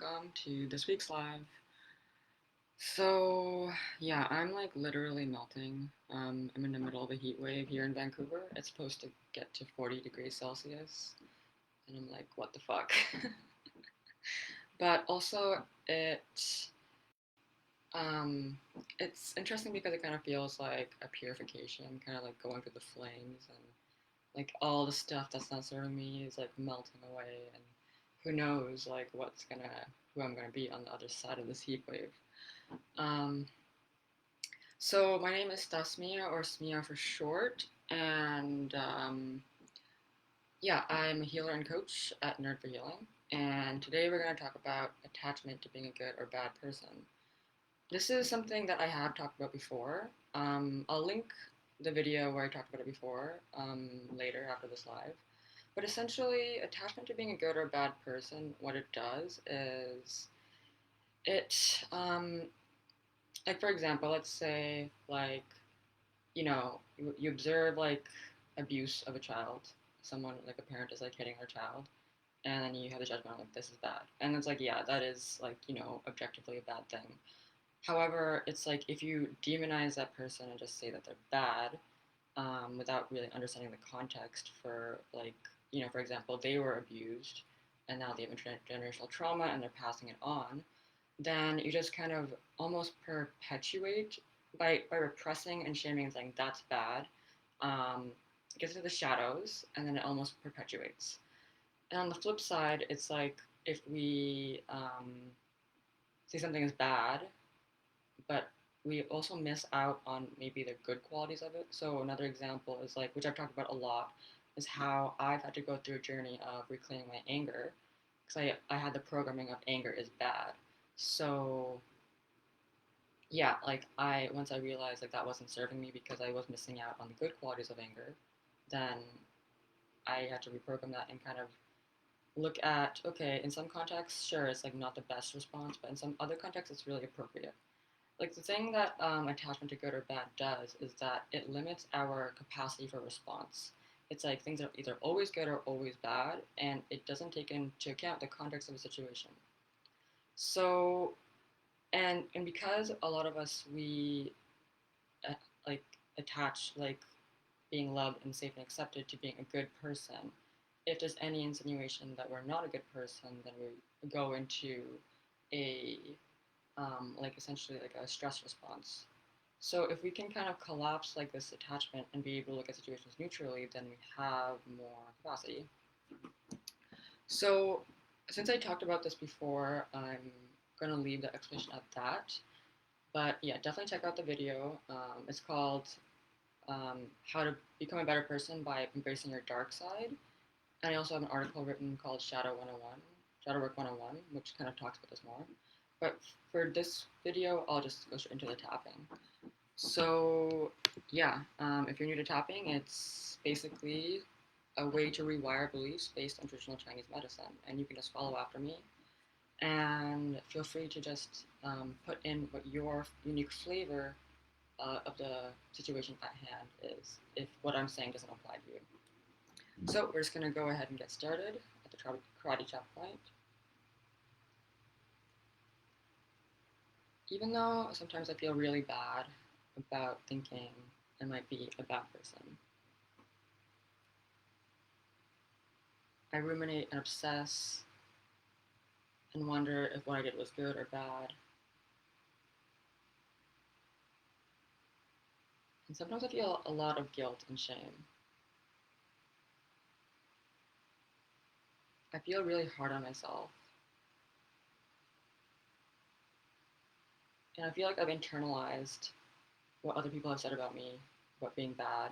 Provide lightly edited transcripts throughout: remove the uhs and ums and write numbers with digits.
welcome to this week's live. So, yeah, I'm like literally melting. I'm in the middle of a heat wave here in Vancouver. It's supposed to get to 40 degrees Celsius, and I'm like, what the fuck? But also, um, it's interesting because it kind of feels like a purification, kind of like going through the flames, and like all the stuff that's not serving me is like melting away, and who knows like who I'm gonna be on the other side of this heat wave. Um, so my name is Tasmia, or Smia for short, and yeah, I'm a healer and coach at Nerd for Healing. And today we're going to talk about attachment to being a good or bad person. This is something that I have talked about before. I'll link the video where I talked about it before later after this live. But essentially, attachment to being a good or bad person, what it does is it like for example, let's say like you observe like abuse of a child, someone like a parent is like hitting their child, and then you have the judgment like this is bad, and it's like yeah, that is like objectively a bad thing. However, it's like if you demonize that person and just say that they're bad, without really understanding the context for like for example, they were abused and now they have intergenerational trauma and they're passing it on, then you just kind of almost perpetuate by repressing and shaming and saying that's bad. It gets into the shadows and then it almost perpetuates. And on the flip side, it's like if we say something is bad, but we also miss out on maybe the good qualities of it. So another example is like, which I've talked about a lot, is how I've had to go through a journey of reclaiming my anger because I had the programming of anger is bad. So yeah, like I once I realized like that wasn't serving me because I was missing out on the good qualities of anger, then I had to reprogram that and kind of look at okay, in some contexts, sure, it's like not the best response, but in some other contexts, it's really appropriate. Like the thing that attachment to good or bad does is that it limits our capacity for response. It's like things are either always good or always bad, and it doesn't take into account the context of a situation. So, and because a lot of us uh, like attach like being loved and safe and accepted to being a good person. If there's any insinuation that we're not a good person, then we go into a like essentially like a stress response. So if we can kind of collapse like this attachment and be able to look at situations neutrally, then we have more capacity. So since I talked about this before, I'm gonna leave the explanation at that. But yeah, definitely check out the video. It's called How to Become a Better Person by Embracing Your Dark Side. And I also have an article written called Shadow 101, Shadow Work 101, which kind of talks about this more. But for this video, I'll just go straight into the tapping. So yeah, if you're new to tapping, it's basically a way to rewire beliefs based on traditional Chinese medicine. And you can just follow after me. And feel free to just put in what your unique flavor of the situation at hand is, if what I'm saying doesn't apply to you. So we're just going to go ahead and get started at the karate chop point. Even though sometimes I feel really bad about thinking I might be a bad person, I ruminate and obsess and wonder if what I did was good or bad. And sometimes I feel a lot of guilt and shame. I feel really hard on myself. And I feel like I've internalized what other people have said about me about being bad,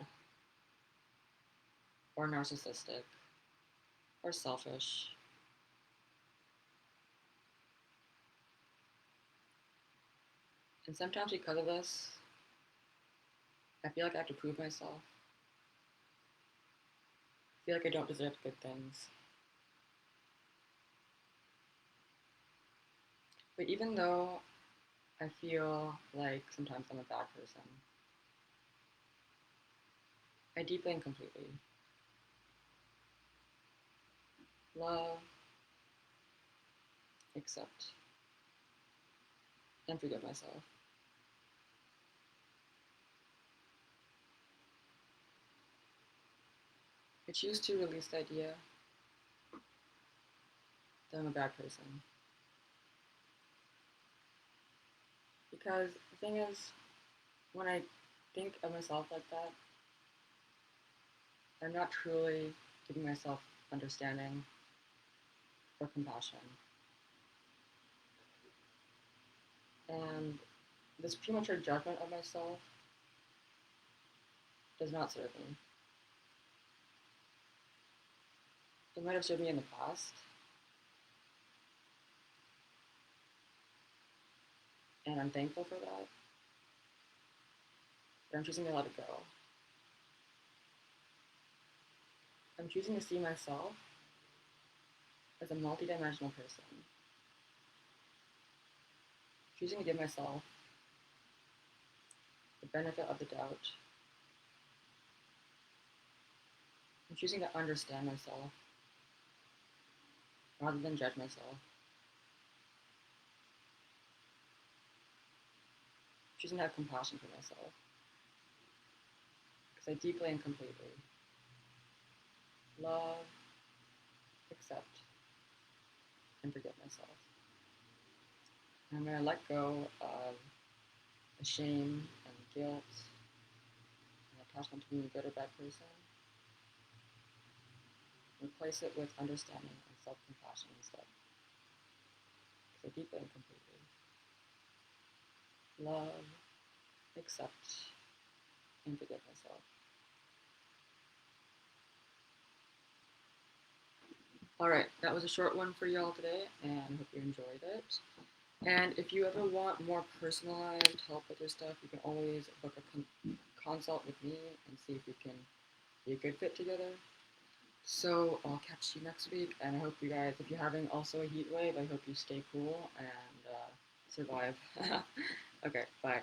or narcissistic, or selfish. And sometimes because of this, I feel like I have to prove myself. I feel like I don't deserve good things. But even though I feel like sometimes I'm a bad person, I deeply and completely love accept, and forgive myself. I choose to release the idea that I'm a bad person. Because the thing is, when I think of myself like that, I'm not truly giving myself understanding or compassion. And this premature judgment of myself does not serve me. It might have served me in the past, and I'm thankful for that, but I'm choosing to let it go. I'm choosing to see myself as a multidimensional person, choosing to give myself the benefit of the doubt. I'm choosing to understand myself rather than judge myself. I'm choosing to have compassion for myself because I deeply and completely love, accept, and forgive myself. And I'm going to let go of the shame and guilt and attachment to being a good or bad person. Replace it with understanding and self-compassion instead. Because I deeply and completely love, accept, and forgive myself. Alright, that was a short one for y'all today, and I hope you enjoyed it. And if you ever want more personalized help with your stuff, you can always book a consult with me and see if we can be a good fit together. So I'll catch you next week, and I hope you guys, if you're having also a heat wave, I hope you stay cool and survive. Okay, bye.